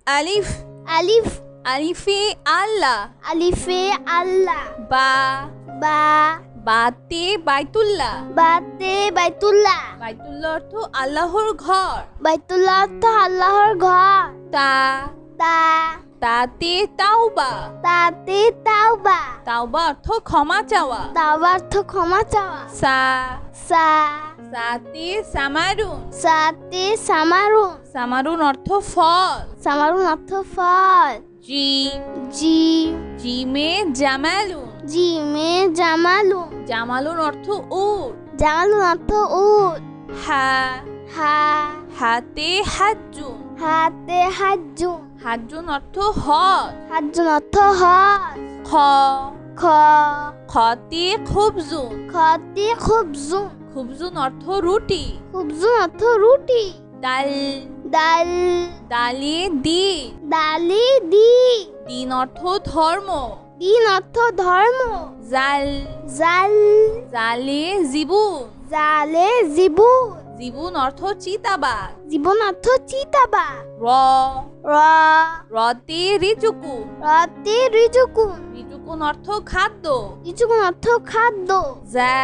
আলিফ আলিফ আলিফে আল্লাহ আলিফে আল্লাহ বা বা বাতে বাইতুল্লাহ বাতে বাইতুল্লাহ বাইতুল্লাহ অর্থ আল্লাহর ঘর বাইতুল্লাহ তো আল্লাহর ঘর তা তা তাতে তাওবা তাতে তাওবা তাওবা অর্থ ক্ষমা চাওয়া তাওবা অর্থ ক্ষমা চাওয়া সা সা সাতে সামারুন সাতে সামারুন সামারুন অর্থ ফল সামারুন অর্থ ফল জিম জি জিমে জামালুন জিমে জামালুন জামালুন অর্থ উট জামালুন অর্থ উট হা হা হাতে হাজ্জুন হাতে হাজ্জুন হাজ্জুন অর্থ হজ হাজ্জুন অর্থ হজ খ খ খতে খুবজুন খতে খুবজুন খুবজুন অর্থ রুটি খুবজুন অর্থ রুটি ডাল ডাল ডালে দিন ডালি দি দিন অর্থ ধর্ম দিন অর্থ ধর্ম জাল জাল জালে জীবন জালে জীবন জীবন অর্থ চিতাবাঘ জীবন অর্থ চিতাবা র র রতে রিজুকুন রতে রিজুকুন রিজুকুন অর্থ খাদ্য রিজুকুন অর্থ খাদ্য জা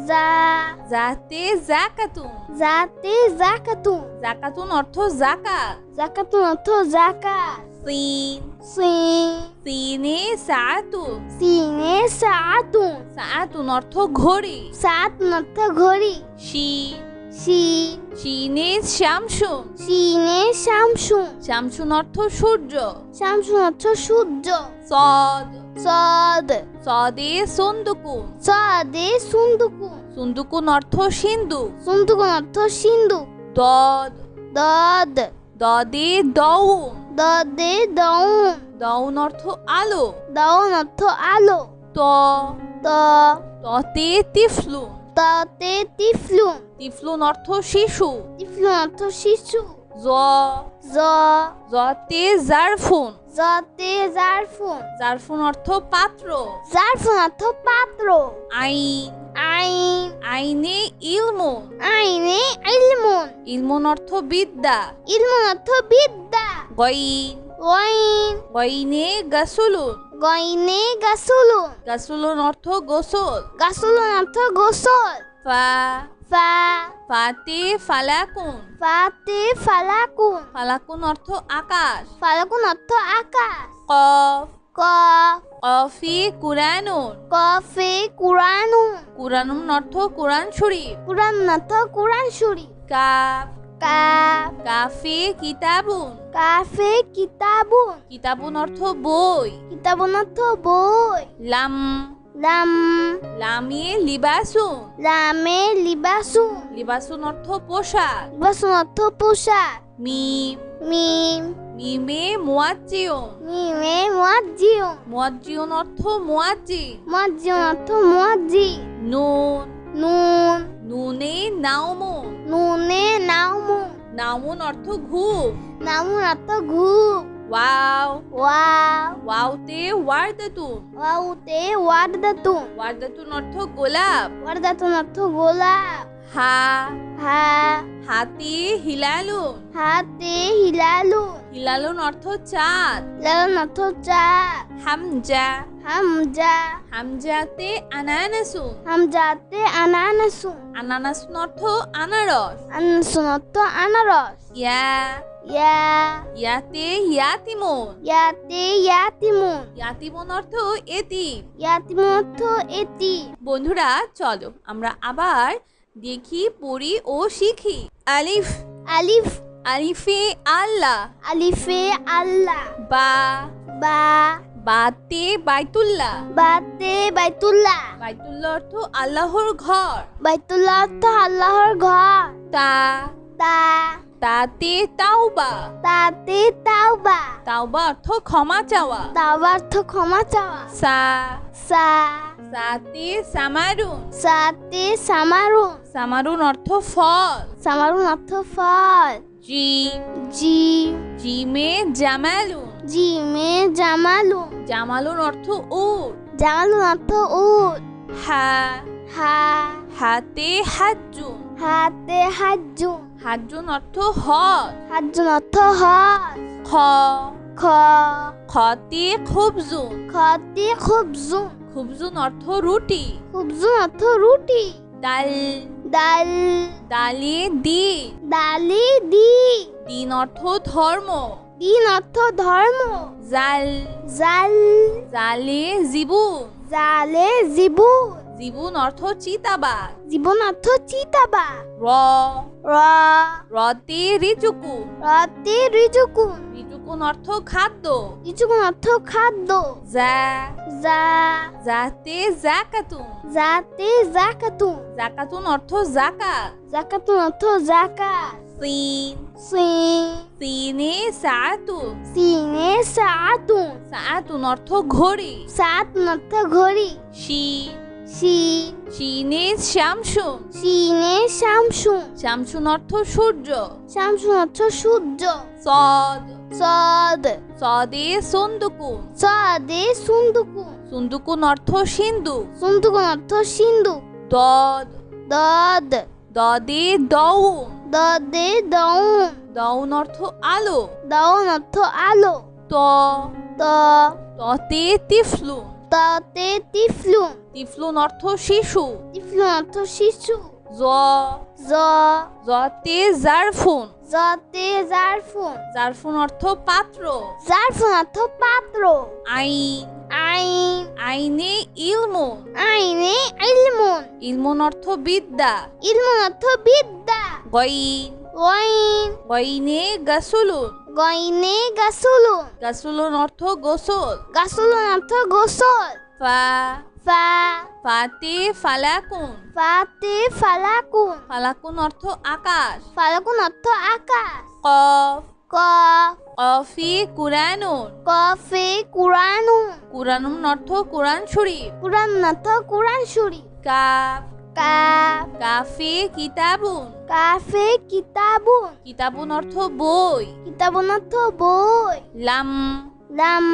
জা জাতে জাকাতুন জাতে জাকাতুন জাকাতুন অর্থ জাকাত জাকাতুন অর্থ জাকাত সিন সিন সিনে সাতুন সিনে সাআতুন সাতুন অর্থ ঘড়ি সাআতুন অর্থ ঘড়ি শিন শিন শিনে শামসুন শিনে শামসুন শামসুন অর্থ সূর্য শামসুন অর্থ সূর্য সদ সদ সদে সন্দুকুন সদে সুন্দুকুন সুন্দুকুন অর্থ সিন্ধু সুন্দুকুন অর্থ সিন্ধু দদ দদ দদে দউন দদে দউন দউন অর্থ আলো দউন অর্থ আলো ত ত ততে তিফলুন ততে তিফলুন তিফলুন অর্থ শিশু তিফলুন অর্থ শিশু জ জ জতে জারফুন জতে জারফুন জারফুন অর্থ পাত্র জারফুন অর্থ পাত্র আইন আইন আইনে ইলমুন আইনে ইলমুন ইলমুন অর্থ বিদ্যা ইলমুন অর্থ বিদ্যা গইন গইন গইনে গাসুলুন গইনে গাসুলুন গাসুলুন অর্থ গোসল গাসুলুন অর্থ গোসল ফা ফা ফাতে ফালাকুন ফাতে ফালাকুন ফালাকুন অর্থ আকাশ ফালাকুন অর্থ আকাশ কফ কফ কফি কুরানুন কফে কুরানুন কুরানুন অর্থ কুরআন শরীফ কুরআন অর্থ কুরআন শরীফ কাফ কাফ কাফে কিতাবুন কাফে কিতাবুন কিতাবুন অর্থ বই কিতাবুন অর্থ বই লাম লাম লামে লিবাসুন লামে লিবাসুন লিবাসুন অর্থ পোশাক লিবাসুন অর্থ পোশাক মিম মিম মিমে মুয়াজ্জিউন মিমে মুয়াজ্জিউন মুয়াজ্জিউন অর্থ মুয়াজ্জিন মুয়াজ্জিউন অর্থ মুয়াজ্জিন নুন নুন নুনে নাউমুন নুনে নাউমুন নাউমুন অর্থ ঘুম নামুন অর্থ ঘুম ওয়াও ওয়াও ওয়াওতে ওয়ারদাতুন ওয়াউতে ওয়ারদাতুন ওয়ারদাতুন অর্থ গোলাপ ওয়ারদাতুন অর্থ গোলাপ হা হা হাতে হিলালুন হাতে হিলালুন হিলালুন অর্থ চাঁদ লালন অর্থ চাঁদ হামজা হামজা হামজাতে আনানাসুন হামজাতে আনানাসুন আনানাসুন অর্থ আনারস আনানাসুন অর্থ আনারস ইয়া ইয়া ইয়াতে ইয়াতিমুন ইয়াতে ইয়াতিমুন ইয়াতিমুন অর্থ এতিম ইয়াতিমুন অর্থ এতিম বন্ধুরা চলো আমরা আবার দেখি পড়ি ও শিখি আলিফ আলিফ আলিফে আল্লাহ আলিফে আল্লাহ বা বা বাতে বাইতুল্লাহ বাতে বাইতুল্লাহ বাইতুল্লাহ অর্থ আল্লাহর ঘর বাইতুল্লাহ অর্থ আল্লাহর ঘর তা তা তাতে তাওবা তাতে তাওবা তাওবা অর্থ ক্ষমা চাওয়া তাওবা অর্থ ক্ষমা চাওয়া সা সা সাতে সামারুন সাতে সামারুন সামারুন অর্থ ফল সামারুন অর্থ ফল জিম জি জিমে জামালুন জিমে জামালুন জামালুন অর্থ উট জামালুন অর্থ উট হা হা হাতে হাজ্জুন হাতে হাজ্জুন হাজ্জুন অর্থ হজ হাজ্জুন অর্থ হজ খ খ খ খতে খুবজুন খতে খুবজুন খুবজুন অর্থ রুটি খুবজুন অর্থ রুটি ডাল ডাল ডালে দিন ডালে দি দিন অর্থ ধর্ম দিন অর্থ ধর্ম জাল জাল জালে জীবন জালে জীবন জীবন অর্থ চিতাবাঘ জীবন অর্থ চিতাবা র র রতে রিচুকুন রাতে রিজুকুন রিচুকুন অর্থ খাদ্য রিজুকুন অর্থ খাদ্য যা যা যাতে জাকাতুন যাতে জাকাতুন জাকাতুন অর্থ জাকাত জাকাতুন অর্থ জাকাত সিন সিন সিনে সাতুন সিনে সাতুন সাতুন অর্থ ঘড়ি সাতুন অর্থ ঘড়ি শিন শিন শিনে শামসুন শিনে শামসুন শামসুন অর্থ সূর্য শামসুন অর্থ সূর্য সদ সদ সদে সন্দুকুন সদে সুন্দুকুন সুন্দুকুন অর্থ সিন্ধু সুন্দুকুন অর্থ সিন্ধু দদ দদ দদে দউন দদে দউন দউন অর্থ আলো দউন অর্থ আলো ত ত ততে তিফলুন ততে তিফলুন তিফলুন অর্থ শিশু তিফলুন অর্থ শিশু জ জ জতে জারফুন জতে জারফুন জারফুন অর্থ পাত্র জারফুন অর্থ পাত্র আইন আইন আইনে ইলমুন আইনে ইলমুন ইলমুন অর্থ বিদ্যা ইলমুন অর্থ বিদ্যা গইন গইন গইনে গাসুলুন গইনে গাসুলুন গাসুলুন অর্থ গোসল গাসুলুন অর্থ গোসল ফা ফা ফাতে ফালাকুন ফাতে ফালাকুন ফালাকুন অর্থ আকাশ ফালাকুন অর্থ আকাশ কফ ক কফি কুরানুন কফে কুরানুন কুরানুন অর্থ কুরআন শরীফ কুরআন অর্থ কুরআন শরীফ কাফ কাফ কাফে কিতাবুন কাফে কিতাবুন কিতাবুন অর্থ বই কিতাবুন অর্থ বই লাম লাম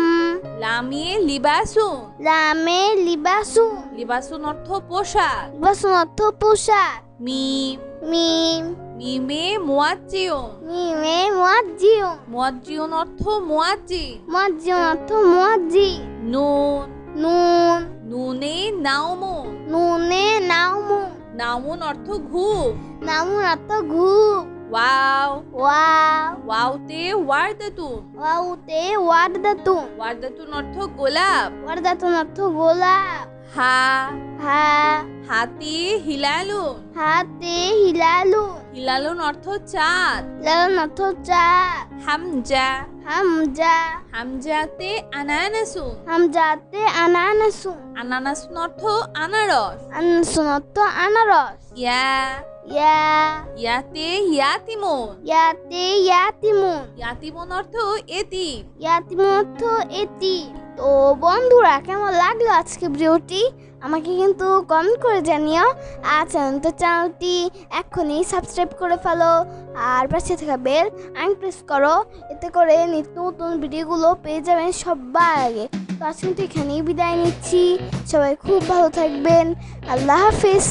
লামে লিবাসুন লামে লিবাসুন লিবাসুন অর্থ পোশাক লিবাসুন অর্থ পোশাক মিম মিম মিমে মুয়াজ্জিউন মিমে মুয়াজ্জিউন মুয়াজ্জিউন অর্থ মুয়াজ্জিন মুয়াজ্জিউন অর্থ মুয়াজ্জিন নুন নুন নুনে নাউমুন নুনে নাউমুন নাউমুন অর্থ ঘুম নামুন অর্থ ঘুম ওয়াও ওয়াও ওয়াওতে ওয়ারদাতুন ওয়াউতে ওয়ারদাতুন ওয়ারদাতুন অর্থ গোলাপ ওয়ারদাতুন অর্থ গোলাপ হা হা হাতি হিলালুন হাতে হিলালুন হিলালুন অর্থ চাঁদ লালন অর্থ চাঁদ হামজা হামজা হামজাতে আনানাসুন হামজাতে আনানাসুন আনানাসুন অর্থ আনারস আনানাসুন অর্থ আনারস ইয়া ইয়া ইয়াতে ইয়াতিমুন ইয়াতে ইয়াতিমুন ইয়াতিমুন অর্থ এতিম ইয়াতিমুন অর্থ এতিম। তো বন্ধুরা কেমন লাগলো আজকে ভিডিওটি আমাকে কিন্তু কমেন্ট করে জানিও। আর চ্যানেলটি এখনই সাবস্ক্রাইব করে ফেলো আর পাশে থাকা বেল আইকন প্রেস করো, এতে করে নিত্য নতুন ভিডিওগুলো পেয়ে যাবেন সবার আগে। তো আজকে এখানেই বিদায় নিচ্ছি, সবাই খুব ভালো থাকবেন, আল্লাহ হাফিজ।